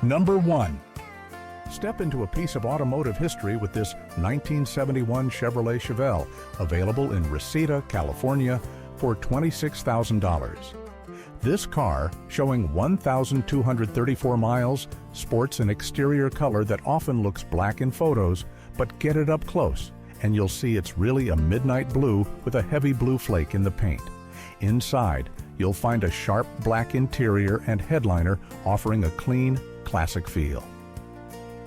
Number 1. Step into a piece of automotive history with this 1971 Chevrolet Chevelle, available in Reseda, California for $26,000. This car, showing 1,234 miles, sports an exterior color that often looks black in photos, but get it up close and you'll see it's really a midnight blue with a heavy blue flake in the paint. Inside, you'll find a sharp black interior and headliner offering a clean, classic feel.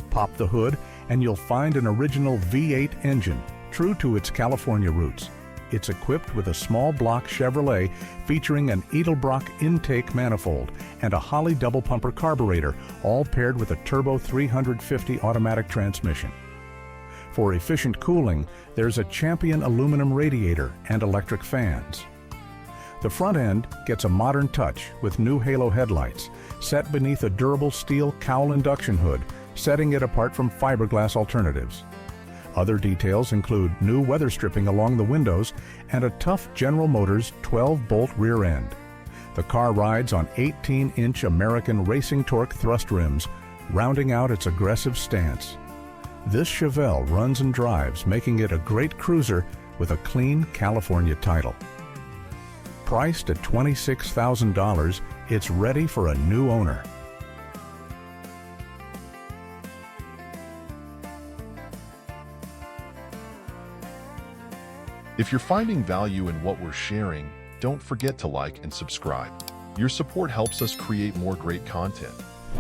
Pop the hood and you'll find an original V8 engine, true to its California roots. It's equipped with a small block Chevrolet featuring an Edelbrock intake manifold and a Holley double pumper carburetor, all paired with a turbo 350 automatic transmission. For efficient cooling, there's a Champion aluminum radiator and electric fans. The front end gets a modern touch with new halo headlights, set beneath a durable steel cowl induction hood, setting it apart from fiberglass alternatives. Other details include new weather stripping along the windows and a tough General Motors 12-bolt rear end. The car rides on 18-inch American Racing Torque thrust rims, rounding out its aggressive stance. This Chevelle runs and drives, making it a great cruiser with a clean California title. Priced at $26,000, it's ready for a new owner. If you're finding value in what we're sharing, don't forget to like and subscribe. Your support helps us create more great content.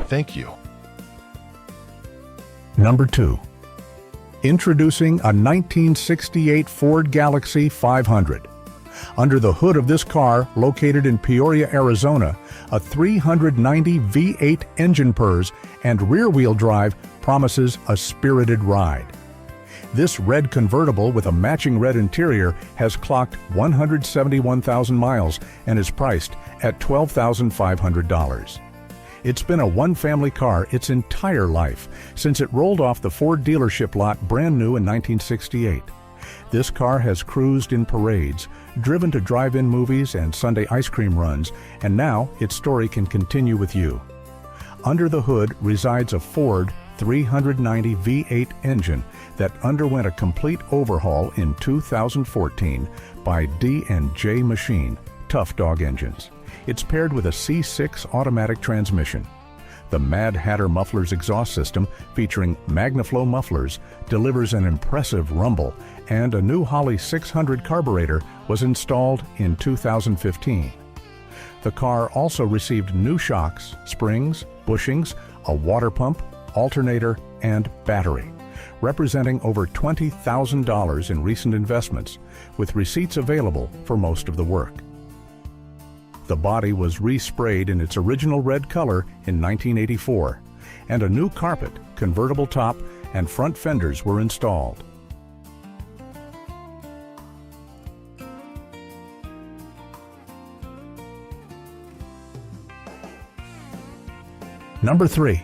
Thank you. Number 2. Introducing a 1968 Ford Galaxie 500. Under the hood of this car, located in Peoria, Arizona, a 390 V8 engine purrs and rear-wheel drive promises a spirited ride. This red convertible with a matching red interior has clocked 171,000 miles and is priced at $12,500. It's been a one-family car its entire life, since it rolled off the Ford dealership lot brand new in 1968. This car has cruised in parades, driven to drive-in movies and Sunday ice cream runs, and now its story can continue with you. Under the hood resides a Ford 390 V8 engine that underwent a complete overhaul in 2014 by D&J Machine, Tough Dog Engines. It's paired with a C6 automatic transmission. The Mad Hatter Muffler's exhaust system, featuring MagnaFlow mufflers, delivers an impressive rumble, and a new Holley 600 carburetor was installed in 2015. The car also received new shocks, springs, bushings, a water pump, alternator, and battery, representing over $20,000 in recent investments, with receipts available for most of the work. The body was resprayed in its original red color in 1984, and a new carpet, convertible top, and front fenders were installed. Number 3.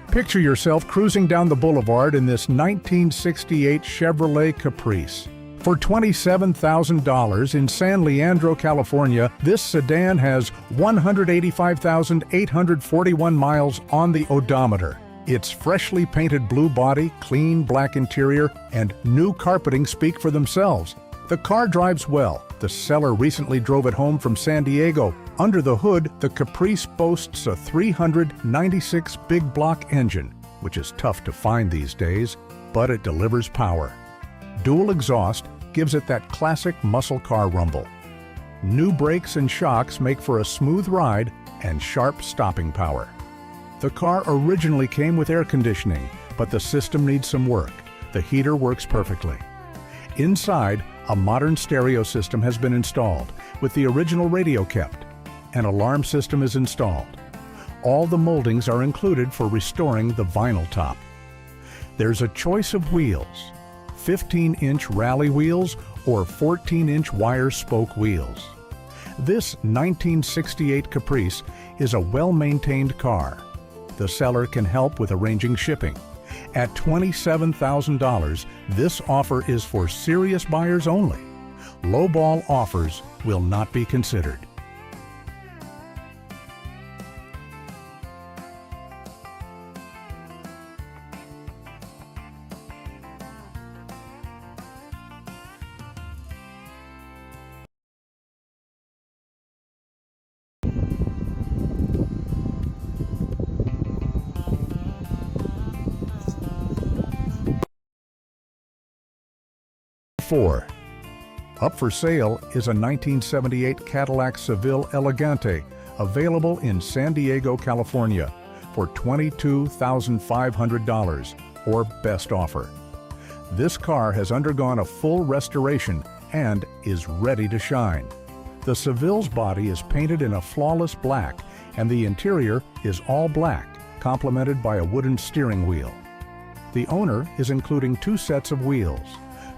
Picture yourself cruising down the boulevard in this 1968 Chevrolet Caprice. For $27,000 in San Leandro, California, this sedan has 185,841 miles on the odometer. Its freshly painted blue body, clean black interior, and new carpeting speak for themselves. The car drives well. The seller recently drove it home from San Diego. Under the hood, the Caprice boasts a 396 big block engine, which is tough to find these days, but it delivers power. Dual exhaust gives it that classic muscle car rumble. New brakes and shocks make for a smooth ride and sharp stopping power. The car originally came with air conditioning, but the system needs some work. The heater works perfectly. Inside, a modern stereo system has been installed, with the original radio kept. An alarm system is installed. All the moldings are included for restoring the vinyl top. There's a choice of wheels: 15-inch rally wheels or 14-inch wire spoke wheels. This 1968 Caprice is a well-maintained car. The seller can help with arranging shipping. At $27,000, this offer is for serious buyers only. Lowball offers will not be considered. 4. Up for sale is a 1978 Cadillac Seville Elegante, available in San Diego, California, for $22,500, or best offer. This car has undergone a full restoration and is ready to shine. The Seville's body is painted in a flawless black, and the interior is all black, complemented by a wooden steering wheel. The owner is including 2 sets of wheels.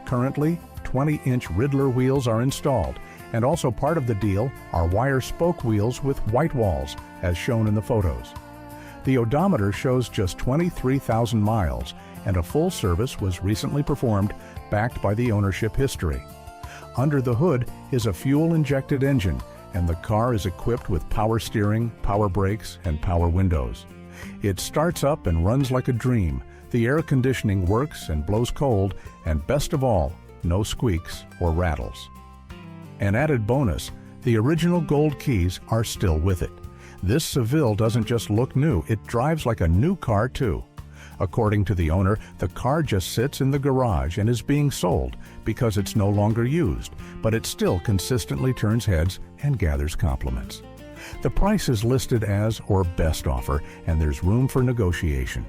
Currently, 20-inch Riddler wheels are installed, and also part of the deal are wire spoke wheels with white walls, as shown in the photos. The odometer shows just 23,000 miles, and a full service was recently performed, backed by the ownership history. Under the hood is a fuel-injected engine, and the car is equipped with power steering, power brakes, and power windows. It starts up and runs like a dream. The air conditioning works and blows cold, and best of all, no squeaks or rattles. An added bonus, the original gold keys are still with it. This Seville doesn't just look new, it drives like a new car too. According to the owner, the car just sits in the garage and is being sold because it's no longer used, but it still consistently turns heads and gathers compliments. The price is listed as or best offer, and there's room for negotiation.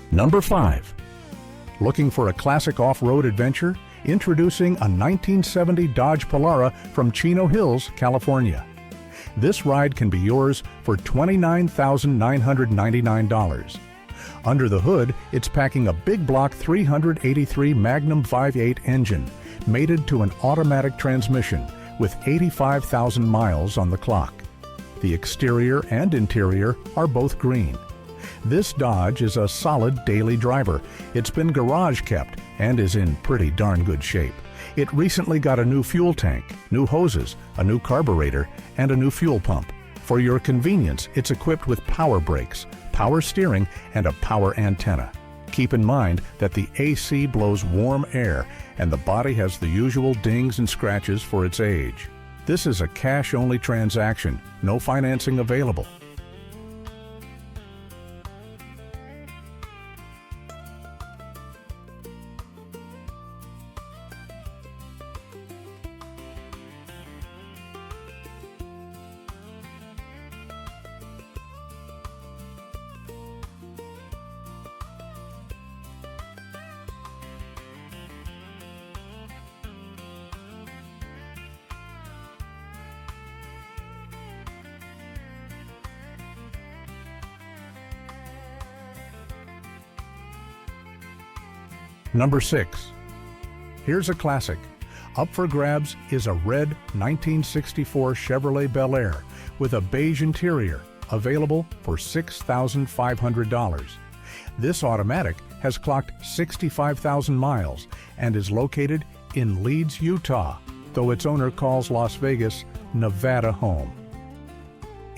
Number 5. Looking for a classic off-road adventure? Introducing a 1970 Dodge Polara from Chino Hills, California. This ride can be yours for $29,999. Under the hood, it's packing a big block 383 Magnum 5.8 engine, mated to an automatic transmission with 85,000 miles on the clock. The exterior and interior are both green. This Dodge is a solid daily driver. It's been garage kept and is in pretty darn good shape. It recently got a new fuel tank, new hoses, a new carburetor, and a new fuel pump. For your convenience, it's equipped with power brakes, power steering, and a power antenna. Keep in mind that the AC blows warm air and the body has the usual dings and scratches for its age. This is a cash-only transaction, no financing available. Number 6. Here's a classic. Up for grabs is a red 1964 Chevrolet Bel Air with a beige interior, available for $6,500. This automatic has clocked 65,000 miles and is located in Leeds, Utah, though its owner calls Las Vegas Nevada home.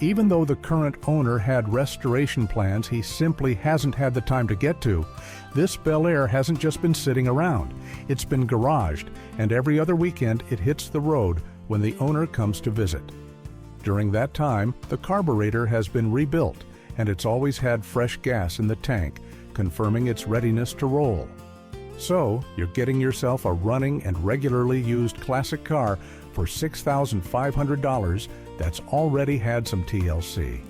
Even though the current owner had restoration plans he simply hasn't had the time to get to, this Bel Air hasn't just been sitting around. It's been garaged, and every other weekend it hits the road when the owner comes to visit. During that time, the carburetor has been rebuilt, and it's always had fresh gas in the tank, confirming its readiness to roll. So, you're getting yourself a running and regularly used classic car for $6,500 that's already had some TLC.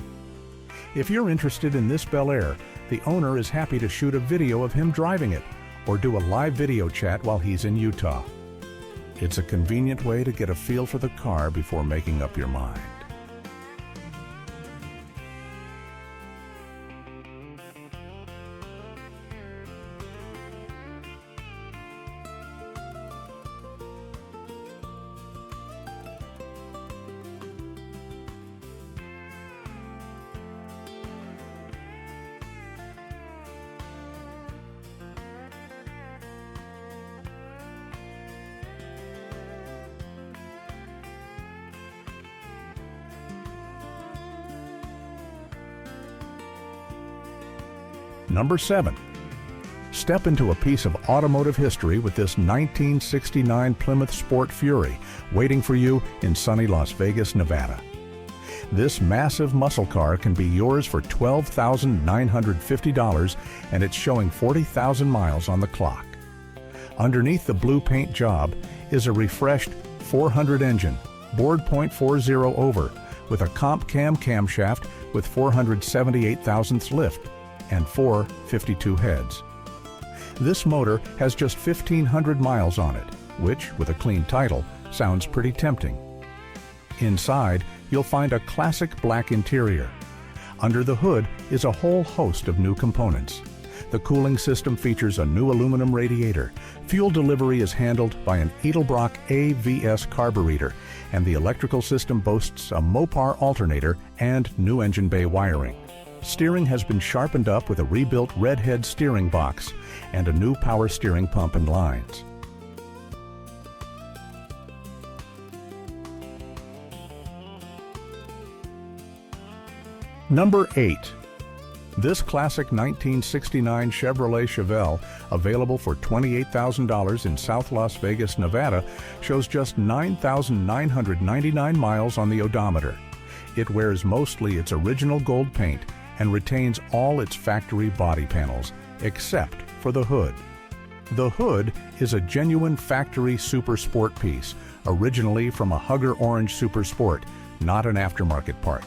If you're interested in this Bel Air, the owner is happy to shoot a video of him driving it or do a live video chat while he's in Utah. It's a convenient way to get a feel for the car before making up your mind. Number 7. Step into a piece of automotive history with this 1969 Plymouth Sport Fury waiting for you in sunny Las Vegas, Nevada. This massive muscle car can be yours for $12,950 and it's showing 40,000 miles on the clock. Underneath the blue paint job is a refreshed 400 engine, bored .40 over, with a comp cam camshaft with 478 thousandths lift and 4 52 heads. This motor has just 1,500 miles on it, which, with a clean title, sounds pretty tempting. Inside, you'll find a classic black interior. Under the hood is a whole host of new components. The cooling system features a new aluminum radiator. Fuel delivery is handled by an Edelbrock AVS carburetor, and the electrical system boasts a Mopar alternator and new engine bay wiring. Steering has been sharpened up with a rebuilt redhead steering box and a new power steering pump and lines. Number 8. This classic 1969 Chevrolet Chevelle, available for $28,000 in South Las Vegas, Nevada, shows just 9,999 miles on the odometer. It wears mostly its original gold paint and retains all its factory body panels, except for the hood. The hood is a genuine factory Super Sport piece, originally from a Hugger Orange Super Sport, not an aftermarket part.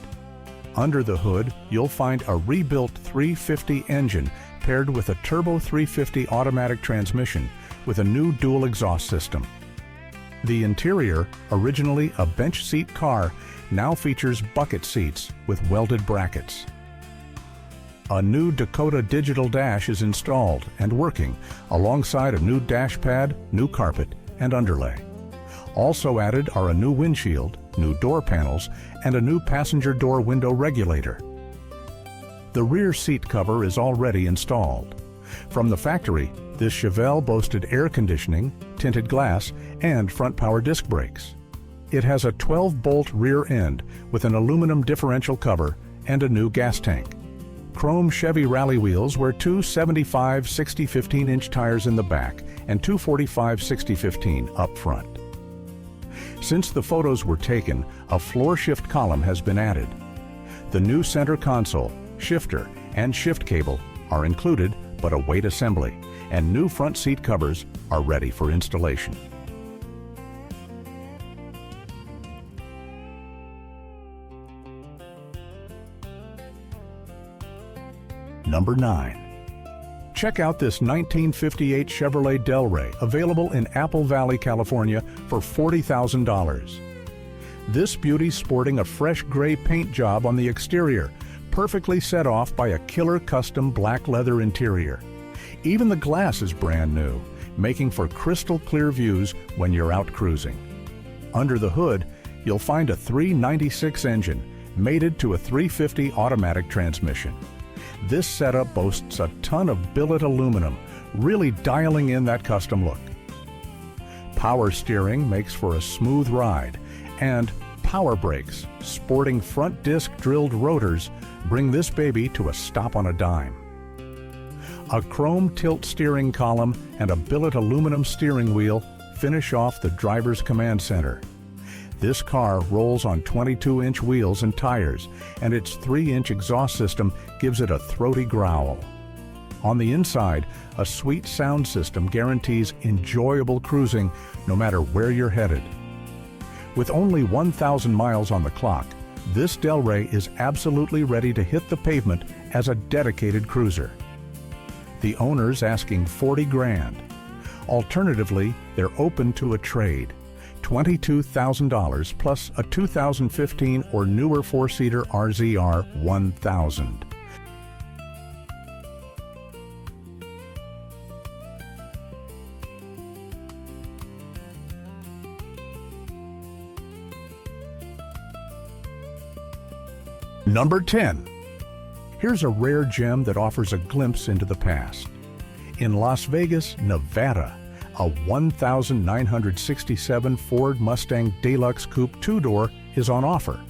Under the hood, you'll find a rebuilt 350 engine paired with a turbo 350 automatic transmission with a new dual exhaust system. The interior, originally a bench seat car, now features bucket seats with welded brackets. A new Dakota digital dash is installed and working alongside a new dash pad, new carpet, and underlay. Also added are a new windshield, new door panels, and a new passenger door window regulator. The rear seat cover is already installed. From the factory, this Chevelle boasted air conditioning, tinted glass, and front power disc brakes. It has a 12-bolt rear end with an aluminum differential cover and a new gas tank. Chrome Chevy rally wheels wear two 75 60 15-inch tires in the back and two 45 60 15 up front. Since the photos were taken, a floor shift column has been added. The new center console, shifter, and shift cable are included but await assembly, and new front seat covers are ready for installation. Number 9. Check out this 1958 Chevrolet Delray, available in Apple Valley, California for $40,000. This beauty's sporting a fresh gray paint job on the exterior, perfectly set off by a killer custom black leather interior. Even the glass is brand new, making for crystal clear views when you're out cruising. Under the hood, you'll find a 396 engine, mated to a 350 automatic transmission. This setup boasts a ton of billet aluminum, really dialing in that custom look. Power steering makes for a smooth ride, and power brakes, sporting front disc drilled rotors, bring this baby to a stop on a dime. A chrome tilt steering column and a billet aluminum steering wheel finish off the driver's command center. This car rolls on 22-inch wheels and tires, and its 3-inch exhaust system gives it a throaty growl. On the inside, a sweet sound system guarantees enjoyable cruising no matter where you're headed. With only 1,000 miles on the clock, this Delray is absolutely ready to hit the pavement as a dedicated cruiser. The owner's asking $40,000. Alternatively, they're open to a trade. $22,000 plus a 2015 or newer 4-seater RZR 1000. Number 10. Here's a rare gem that offers a glimpse into the past. In Las Vegas, Nevada, a 1967 Ford Mustang Deluxe Coupe 2-door is on offer.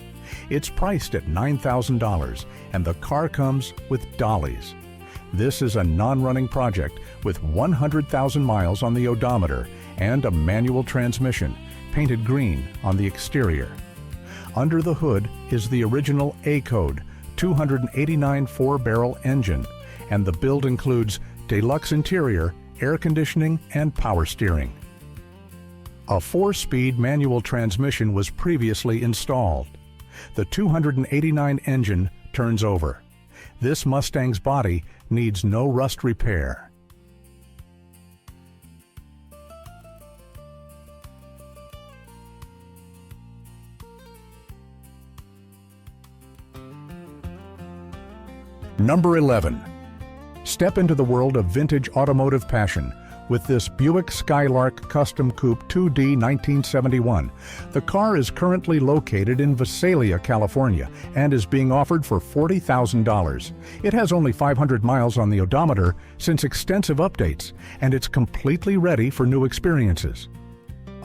It's priced at $9,000 and the car comes with dollies. This is a non-running project with 100,000 miles on the odometer and a manual transmission painted green on the exterior. Under the hood is the original A-code 289 4-barrel engine, and the build includes deluxe interior, air conditioning, and power steering. A 4-speed manual transmission was previously installed. The 289 engine turns over. This Mustang's body needs no rust repair. Number 11. Step into the world of vintage automotive passion with this Buick Skylark Custom Coupe 2D 1971. The car is currently located in Visalia, California, and is being offered for $40,000. It has only 500 miles on the odometer since extensive updates, and it's completely ready for new experiences.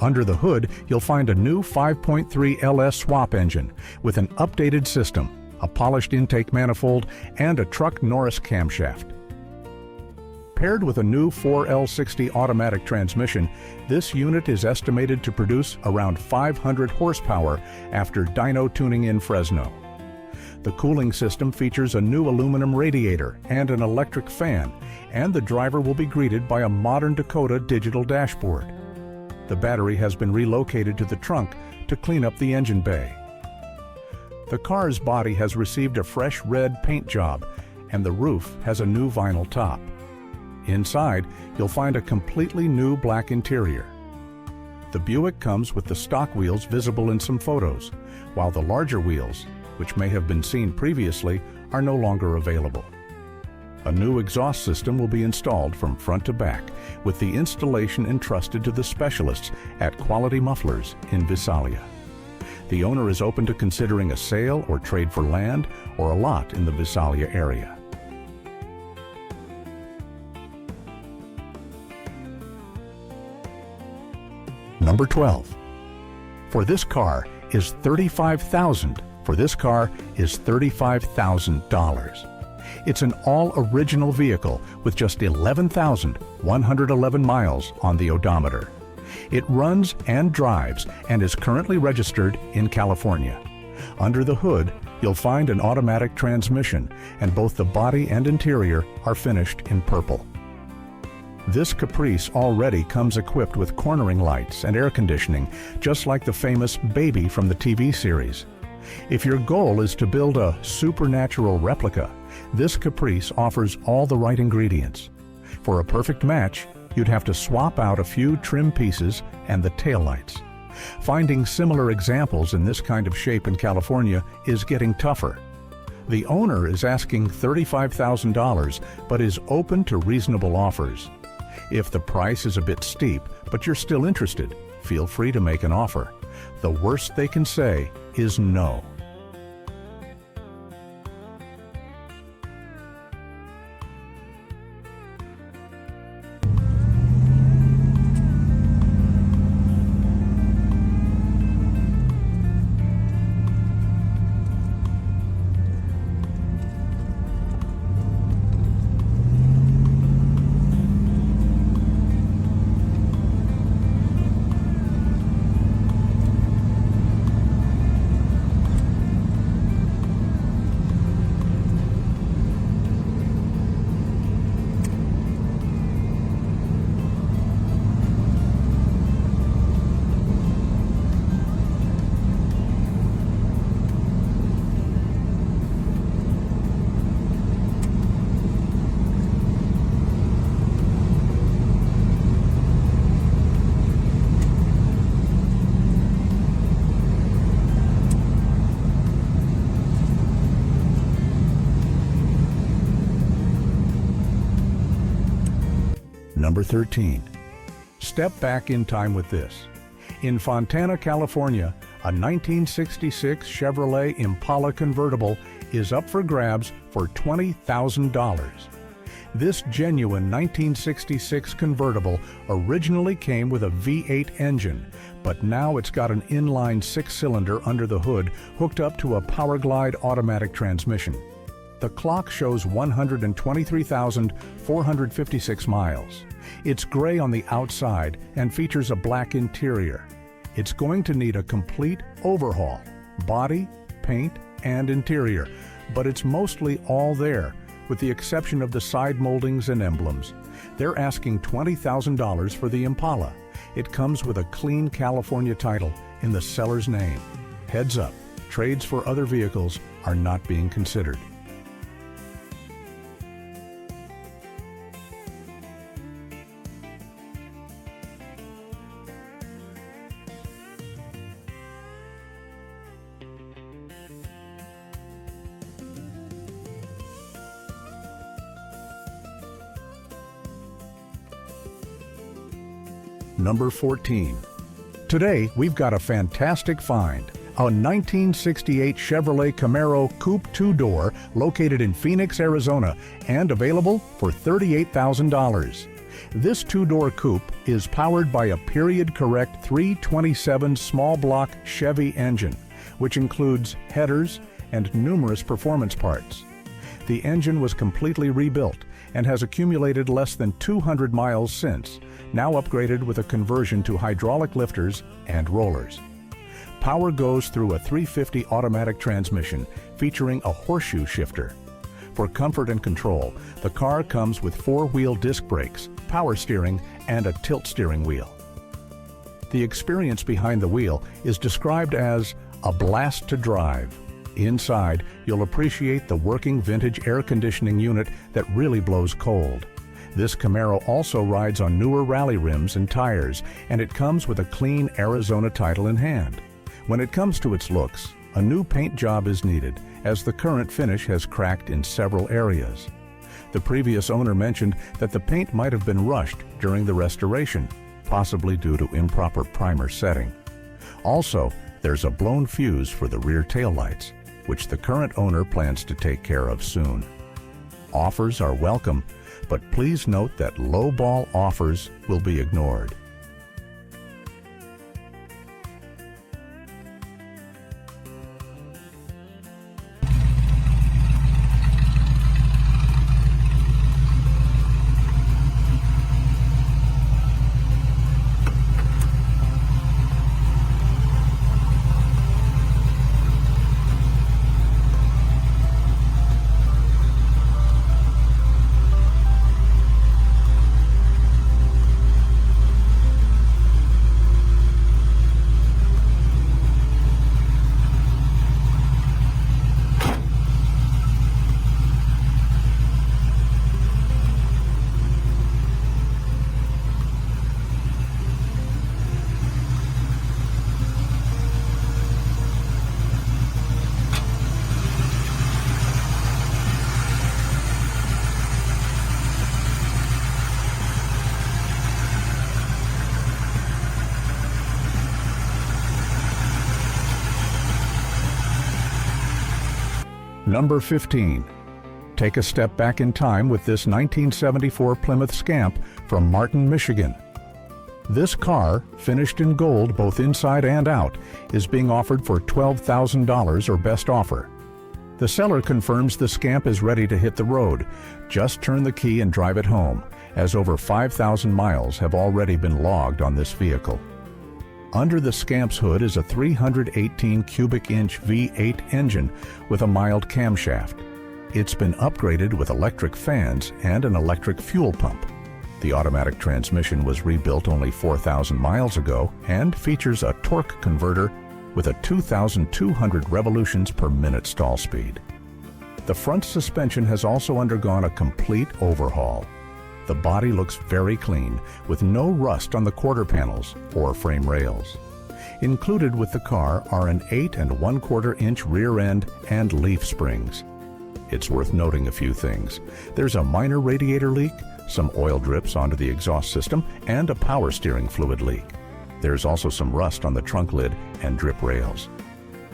Under the hood, you'll find a new 5.3 LS swap engine with an updated system, a polished intake manifold, and a truck Norris camshaft. Paired with a new 4L60 automatic transmission, this unit is estimated to produce around 500 horsepower after dyno tuning in Fresno. The cooling system features a new aluminum radiator and an electric fan, and the driver will be greeted by a modern Dakota digital dashboard. The battery has been relocated to the trunk to clean up the engine bay. The car's body has received a fresh red paint job, and the roof has a new vinyl top. Inside, you'll find a completely new black interior. The Buick comes with the stock wheels visible in some photos, while the larger wheels, which may have been seen previously, are no longer available. A new exhaust system will be installed from front to back, with the installation entrusted to the specialists at Quality Mufflers in Visalia. The owner is open to considering a sale or trade for land or a lot in the Visalia area. Number 12. For this car is $35,000. It's an all-original vehicle with just 11,111 miles on the odometer. It runs and drives and is currently registered in California. Under the hood, you'll find an automatic transmission, and both the body and interior are finished in purple. This Caprice already comes equipped with cornering lights and air conditioning, just like the famous Baby from the TV series. If your goal is to build a supernatural replica, this Caprice offers all the right ingredients. For a perfect match, you'd have to swap out a few trim pieces and the taillights. Finding similar examples in this kind of shape in California is getting tougher. The owner is asking $35,000, but is open to reasonable offers. If the price is a bit steep, but you're still interested, feel free to make an offer. The worst they can say is no. Number 13. Step back in time with this. In Fontana, California, a 1966 Chevrolet Impala convertible is up for grabs for $20,000. This genuine 1966 convertible originally came with a V8 engine, but now it's got an inline 6-cylinder under the hood hooked up to a Powerglide automatic transmission. The clock shows 123,456 miles. It's gray on the outside and features a black interior. It's going to need a complete overhaul, body, paint, and interior, but it's mostly all there, with the exception of the side moldings and emblems. They're asking $20,000 for the Impala. It comes with a clean California title in the seller's name. Heads up, trades for other vehicles are not being considered. Number 14. Today, we've got a fantastic find. A 1968 Chevrolet Camaro Coupe two-door located in Phoenix, Arizona, and available for $38,000. This two-door coupe is powered by a period-correct 327 small-block Chevy engine, which includes headers and numerous performance parts. The engine was completely rebuilt and has accumulated less than 200 miles since, now upgraded with a conversion to hydraulic lifters and rollers. Power goes through a 350 automatic transmission featuring a horseshoe shifter. For comfort and control, the car comes with four-wheel disc brakes, power steering, and a tilt steering wheel. The experience behind the wheel is described as a blast to drive. Inside, you'll appreciate the working vintage air conditioning unit that really blows cold. This Camaro also rides on newer rally rims and tires, and it comes with a clean Arizona title in hand. When it comes to its looks, a new paint job is needed, as the current finish has cracked in several areas. The previous owner mentioned that the paint might have been rushed during the restoration, possibly due to improper primer setting. Also, there's a blown fuse for the rear taillights, which the current owner plans to take care of soon. Offers are welcome, but please note that lowball offers will be ignored. Number 15. Take a step back in time with this 1974 Plymouth Scamp from Martin, Michigan. This car, finished in gold both inside and out, is being offered for $12,000 or best offer. The seller confirms the Scamp is ready to hit the road. Just turn the key and drive it home, as over 5,000 miles have already been logged on this vehicle. Under the Scamp's hood is a 318 cubic inch V8 engine with a mild camshaft. It's been upgraded with electric fans and an electric fuel pump. The automatic transmission was rebuilt only 4,000 miles ago and features a torque converter with a 2,200 revolutions per minute stall speed. The front suspension has also undergone a complete overhaul. The body looks very clean, with no rust on the quarter panels or frame rails. Included with the car are an 8 1/4 inch rear end and leaf springs. It's worth noting a few things. There's a minor radiator leak, some oil drips onto the exhaust system, and a power steering fluid leak. There's also some rust on the trunk lid and drip rails.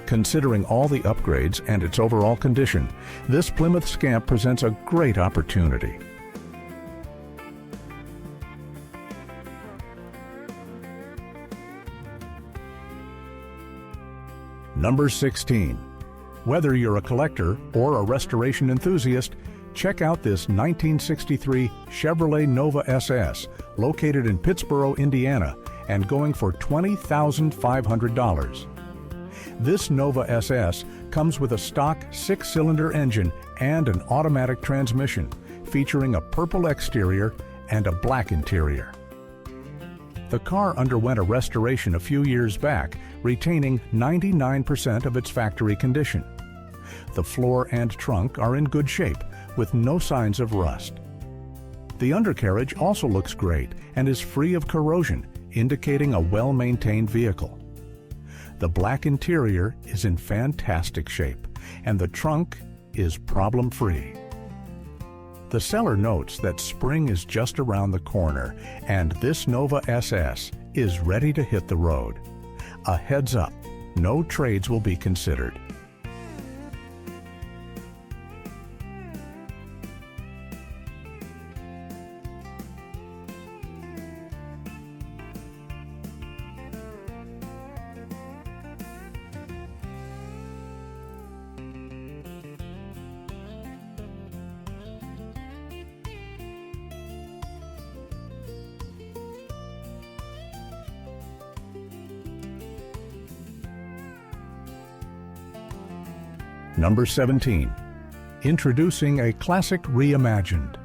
Considering all the upgrades and its overall condition, this Plymouth Scamp presents a great opportunity. Number 16. Whether you're a collector or a restoration enthusiast, check out this 1963 Chevrolet Nova SS, located in Pittsboro, Indiana, and going for $20,500. This Nova SS comes with a stock 6-cylinder engine and an automatic transmission, featuring a purple exterior and a black interior. The car underwent a restoration a few years back, retaining 99% of its factory condition. The floor and trunk are in good shape, with no signs of rust. The undercarriage also looks great and is free of corrosion, indicating a well-maintained vehicle. The black interior is in fantastic shape, and the trunk is problem-free. The seller notes that spring is just around the corner, and this Nova SS is ready to hit the road. A heads up, no trades will be considered. Number 17. Introducing a classic reimagined.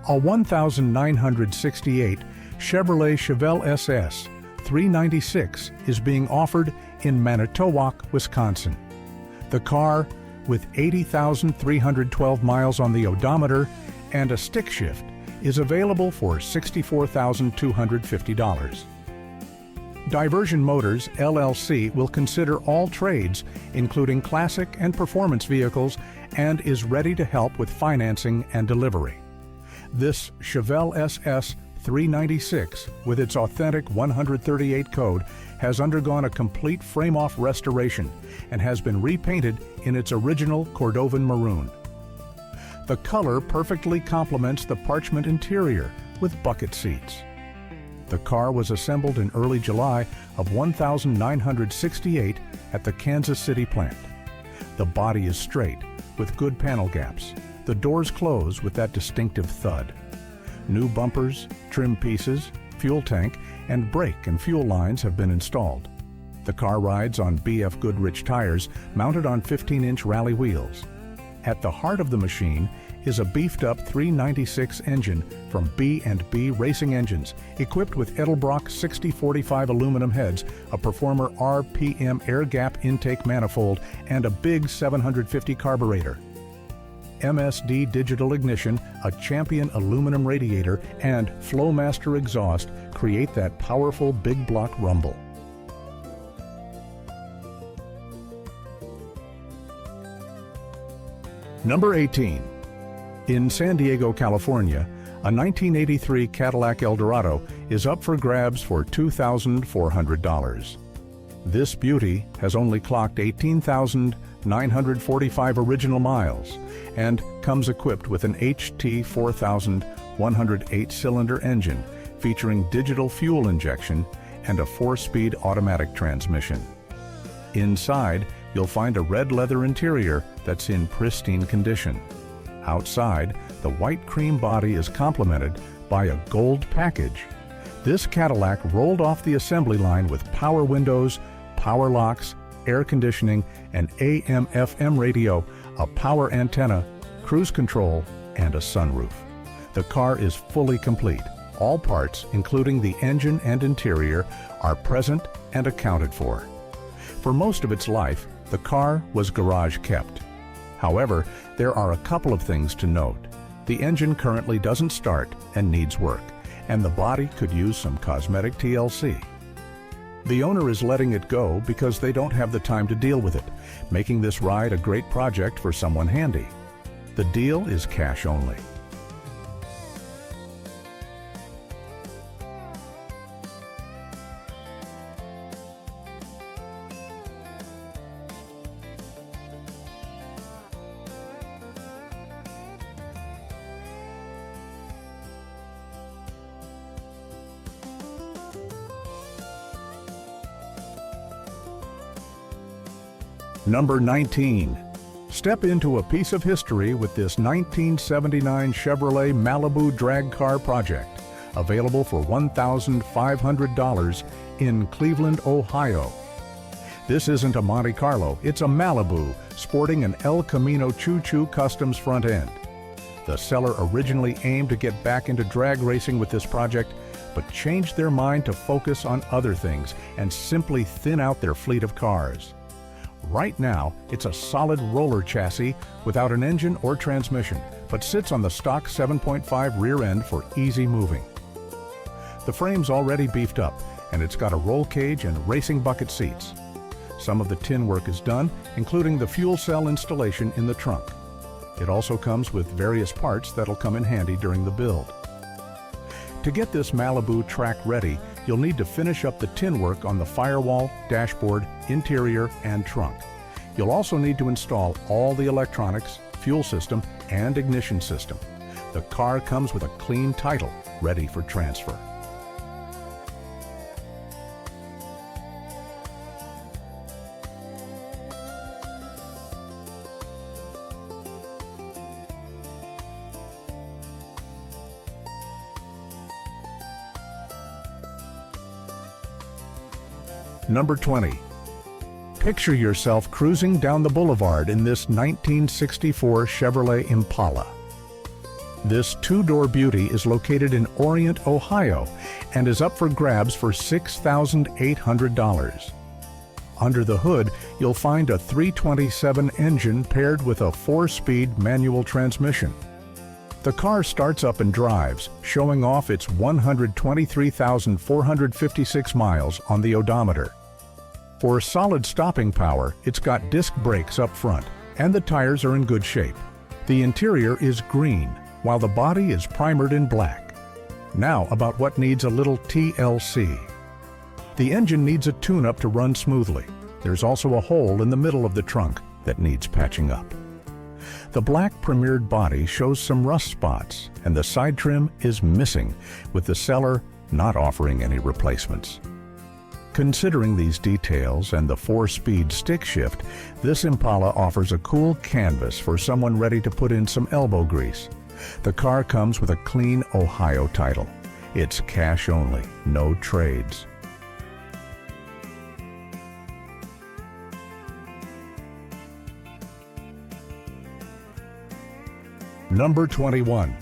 A 1968 Chevrolet Chevelle SS 396 is being offered in Manitowoc, Wisconsin. The car, with 80,312 miles on the odometer and a stick shift, is available for $64,250. Diversion Motors, LLC will consider all trades, including classic and performance vehicles, and is ready to help with financing and delivery. This Chevelle SS 396, with its authentic 138 code, has undergone a complete frame-off restoration and has been repainted in its original Cordovan maroon. The color perfectly complements the parchment interior with bucket seats. The car was assembled in early July of 1968 at the Kansas City plant. The body is straight, with good panel gaps. The doors close with that distinctive thud. New bumpers, trim pieces, fuel tank, and brake and fuel lines have been installed. The car rides on BF Goodrich tires mounted on 15-inch rally wheels. At the heart of the machine is a beefed-up 396 engine from B&B Racing Engines, equipped with Edelbrock 6045 aluminum heads, a Performer RPM air gap intake manifold, and a big 750 carburetor. MSD digital ignition, a Champion aluminum radiator, and Flowmaster exhaust create that powerful big block rumble. Number 18. In San Diego, California, a 1983 Cadillac Eldorado is up for grabs for $2,400. This beauty has only clocked 18,945 original miles and comes equipped with an HT 4000 108-cylinder engine featuring digital fuel injection and a 4-speed automatic transmission. Inside, you'll find a red leather interior that's in pristine condition. Outside, the white cream body is complemented by a gold package. This Cadillac rolled off the assembly line with power windows, power locks, air conditioning, an AM/FM radio, a power antenna, cruise control, and a sunroof. The car is fully complete. All parts, including the engine and interior, are present and accounted for. For most of its life, the car was garage kept. However, there are a couple of things to note. The engine currently doesn't start and needs work, and the body could use some cosmetic TLC. The owner is letting it go because they don't have the time to deal with it, making this ride a great project for someone handy. The deal is cash only. Number 19. Step into a piece of history with this 1979 Chevrolet Malibu drag car project, available for $1,500 in Cleveland, Ohio. This isn't a Monte Carlo, it's a Malibu, sporting an El Camino Choo-Choo Customs front end. The seller originally aimed to get back into drag racing with this project, but changed their mind to focus on other things and simply thin out their fleet of cars. Right now, it's a solid roller chassis without an engine or transmission, but sits on the stock 7.5 rear end for easy moving. The frame's already beefed up, and it's got a roll cage and racing bucket seats. Some of the tin work is done, including the fuel cell installation in the trunk. It also comes with various parts that'll come in handy during the build. To get this Malibu track ready, you'll need to finish up the tin work on the firewall, dashboard, interior, and trunk. You'll also need to install all the electronics, fuel system, and ignition system. The car comes with a clean title, ready for transfer. Number 20. Picture yourself cruising down the boulevard in this 1964 Chevrolet Impala. This two-door beauty is located in Orient, Ohio, and is up for grabs for $6,800. Under the hood, you'll find a 327 engine paired with a 4-speed manual transmission. The car starts up and drives, showing off its 123,456 miles on the odometer. For solid stopping power, it's got disc brakes up front, and the tires are in good shape. The interior is green, while the body is primered in black. Now about what needs a little TLC. The engine needs a tune-up to run smoothly. There's also a hole in the middle of the trunk that needs patching up. The black premiered body shows some rust spots, and the side trim is missing, with the seller not offering any replacements. Considering these details and the 4-speed stick shift, this Impala offers a cool canvas for someone ready to put in some elbow grease. The car comes with a clean Ohio title. It's cash only, no trades. Number 21.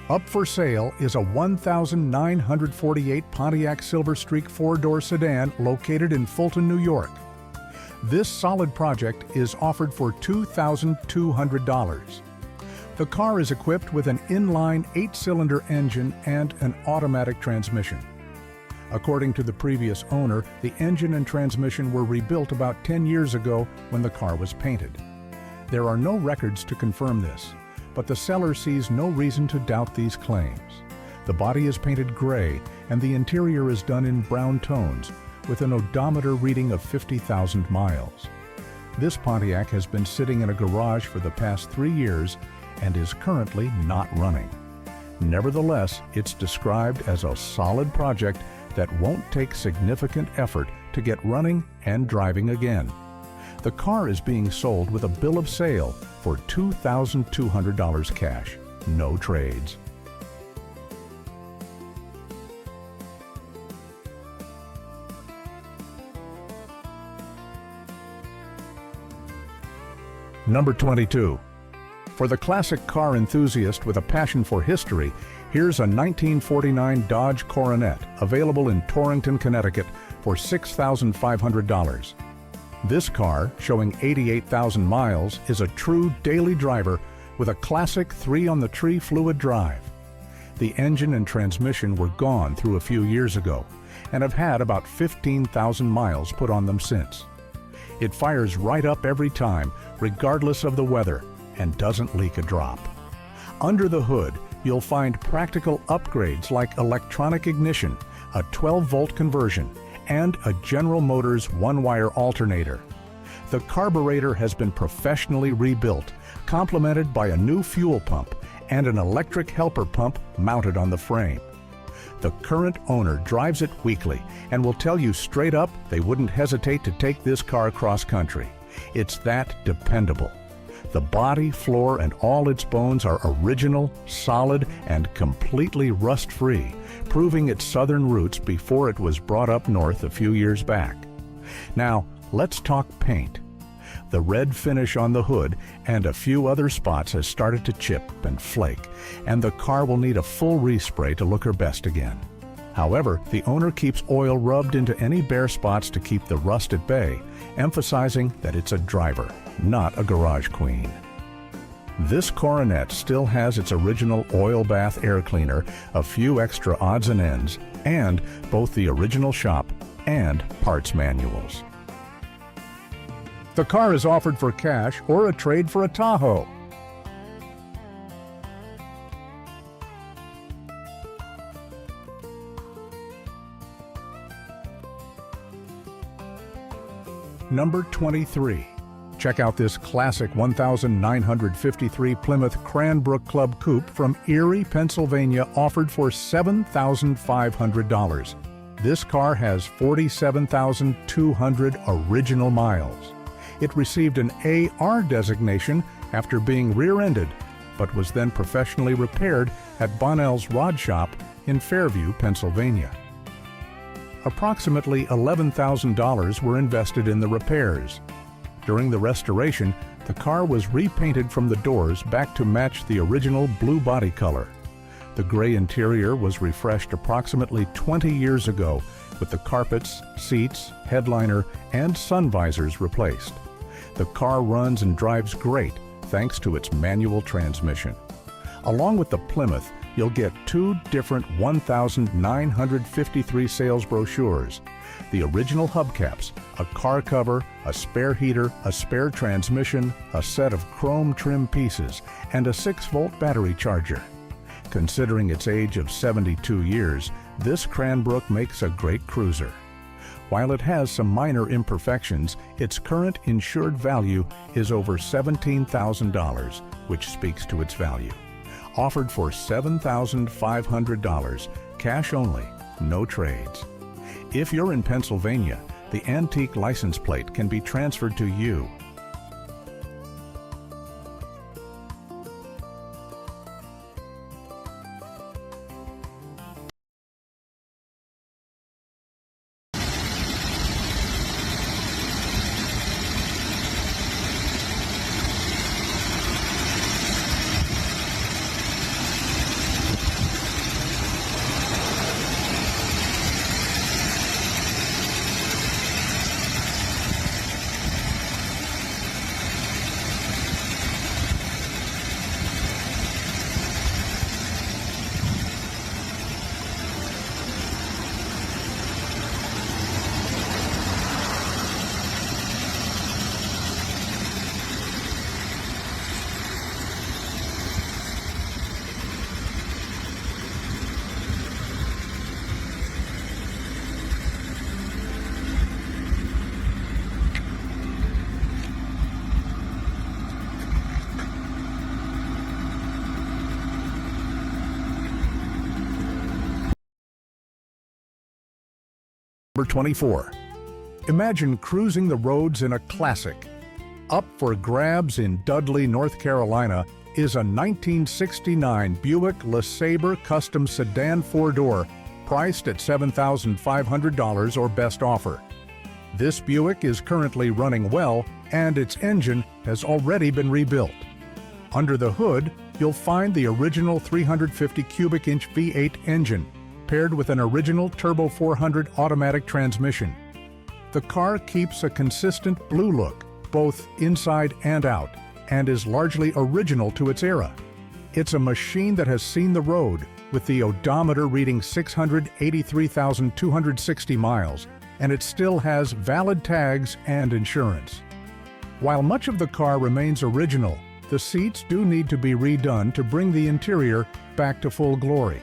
Up for sale is a 1,948 Pontiac Silver Streak 4-door sedan located in Fulton, New York. This solid project is offered for $2,200. The car is equipped with an inline 8-cylinder engine and an automatic transmission. According to the previous owner, the engine and transmission were rebuilt about 10 years ago when the car was painted. There are no records to confirm this, but the seller sees no reason to doubt these claims. The body is painted gray and the interior is done in brown tones with an odometer reading of 50,000 miles. This Pontiac has been sitting in a garage for the past 3 years and is currently not running. Nevertheless, it's described as a solid project that won't take significant effort to get running and driving again. The car is being sold with a bill of sale for $2,200 cash, no trades. Number 22. For the classic car enthusiast with a passion for history, here's a 1949 Dodge Coronet available in Torrington, Connecticut for $6,500. This car, showing 88,000 miles, is a true daily driver with a classic 3-on-the-tree fluid drive. The engine and transmission were gone through a few years ago and have had about 15,000 miles put on them since. It fires right up every time, regardless of the weather, and doesn't leak a drop. Under the hood, you'll find practical upgrades like electronic ignition, a 12-volt conversion, and a General Motors one-wire alternator. The carburetor has been professionally rebuilt, complemented by a new fuel pump and an electric helper pump mounted on the frame. The current owner drives it weekly and will tell you straight up they wouldn't hesitate to take this car cross-country. It's that dependable. The body, floor, and all its bones are original, solid, and completely rust-free, proving its southern roots before it was brought up north a few years back. Now, let's talk paint. The red finish on the hood and a few other spots has started to chip and flake, and the car will need a full respray to look her best again. However, the owner keeps oil rubbed into any bare spots to keep the rust at bay, emphasizing that it's a driver, not a garage queen. This Coronet still has its original oil bath air cleaner, a few extra odds and ends, and both the original shop and parts manuals. The car is offered for cash or a trade for a Tahoe. Number 23. Check out this classic 1953 Plymouth Cranbrook Club Coupe from Erie, Pennsylvania, offered for $7,500. This car has 47,200 original miles. It received an AR designation after being rear-ended, but was then professionally repaired at Bonnell's Rod Shop in Fairview, Pennsylvania. Approximately $11,000 were invested in the repairs. During the restoration, the car was repainted from the doors back to match the original blue body color. The gray interior was refreshed approximately 20 years ago, with the carpets, seats, headliner, and sun visors replaced. The car runs and drives great thanks to its manual transmission. Along with the Plymouth, you'll get two different 1,953 sales brochures, the original hubcaps, a car cover, a spare heater, a spare transmission, a set of chrome trim pieces, and a 6-volt battery charger. Considering its age of 72 years, this Cranbrook makes a great cruiser. While it has some minor imperfections, its current insured value is over $17,000, which speaks to its value. Offered for $7,500, cash only, no trades. If you're in Pennsylvania, the antique license plate can be transferred to you. Number 24. Imagine cruising the roads in a classic. Up for grabs in Dudley, North Carolina, is a 1969 Buick LeSabre custom sedan 4-door, priced at $7,500 or best offer. This Buick is currently running well, and its engine has already been rebuilt. Under the hood, you'll find the original 350 cubic inch V8 engine, paired with an original Turbo 400 automatic transmission. The car keeps a consistent blue look, both inside and out, and is largely original to its era. It's a machine that has seen the road, with the odometer reading 683,260 miles, and it still has valid tags and insurance. While much of the car remains original, the seats do need to be redone to bring the interior back to full glory.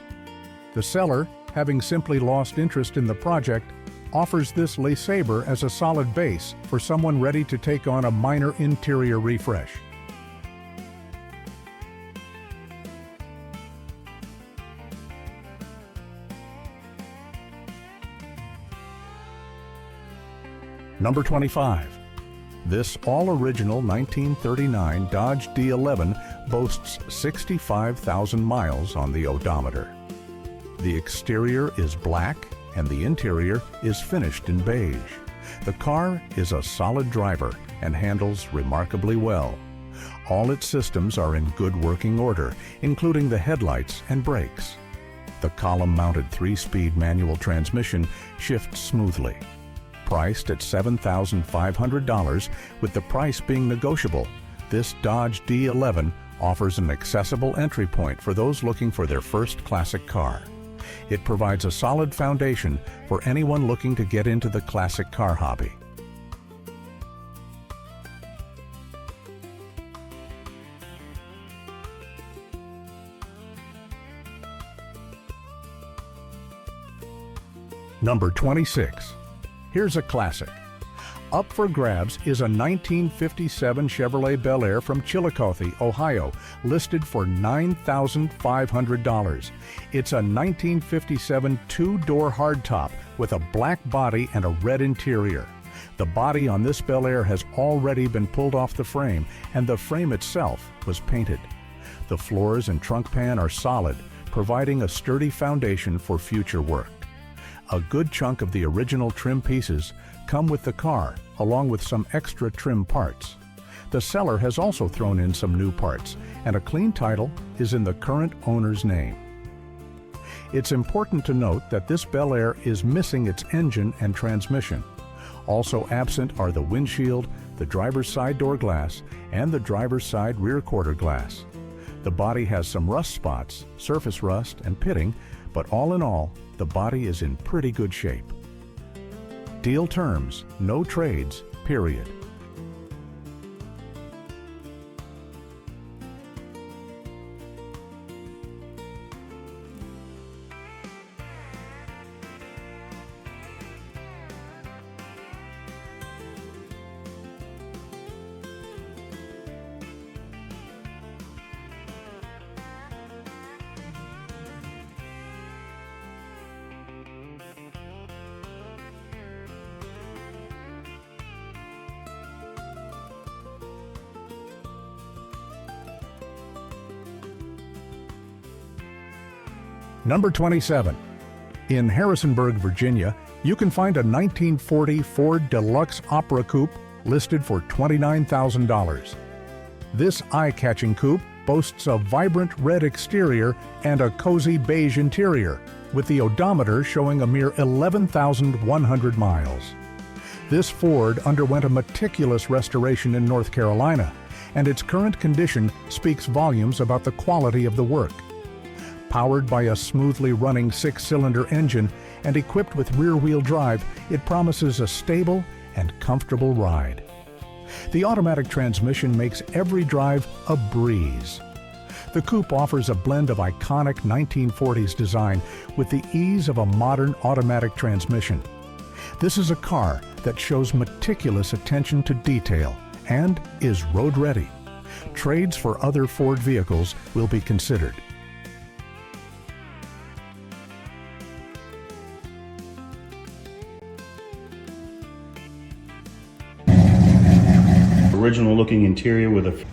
The seller, having simply lost interest in the project, offers this LeSabre as a solid base for someone ready to take on a minor interior refresh. Number 25. This all-original 1939 Dodge D11 boasts 65,000 miles on the odometer. The exterior is black and the interior is finished in beige. The car is a solid driver and handles remarkably well. All its systems are in good working order, including the headlights and brakes. The column-mounted 3-speed manual transmission shifts smoothly. Priced at $7,500, with the price being negotiable, this Dodge D11 offers an accessible entry point for those looking for their first classic car. It provides a solid foundation for anyone looking to get into the classic car hobby. Number 26. Here's a classic. Up for grabs is a 1957 Chevrolet Bel Air from Chillicothe, Ohio, listed for $9,500. It's a 1957 two-door hardtop with a black body and a red interior. The body on this Bel Air has already been pulled off the frame, and the frame itself was painted. The floors and trunk pan are solid, providing a sturdy foundation for future work. A good chunk of the original trim pieces come with the car, along with some extra trim parts. The seller has also thrown in some new parts, and a clean title is in the current owner's name. It's important to note that this Bel Air is missing its engine and transmission. Also absent are the windshield, the driver's side door glass, and the driver's side rear quarter glass. The body has some rust spots, surface rust, and pitting, but all in all, the body is in pretty good shape. Deal terms, no trades, period. Number 27. In Harrisonburg, Virginia, you can find a 1940 Ford Deluxe Opera Coupe listed for $29,000. This eye-catching coupe boasts a vibrant red exterior and a cozy beige interior, with the odometer showing a mere 11,100 miles. This Ford underwent a meticulous restoration in North Carolina, and its current condition speaks volumes about the quality of the work. Powered by a smoothly running 6-cylinder engine and equipped with rear-wheel drive, it promises a stable and comfortable ride. The automatic transmission makes every drive a breeze. The coupe offers a blend of iconic 1940s design with the ease of a modern automatic transmission. This is a car that shows meticulous attention to detail and is road-ready. Trades for other Ford vehicles will be considered. Original looking interior with a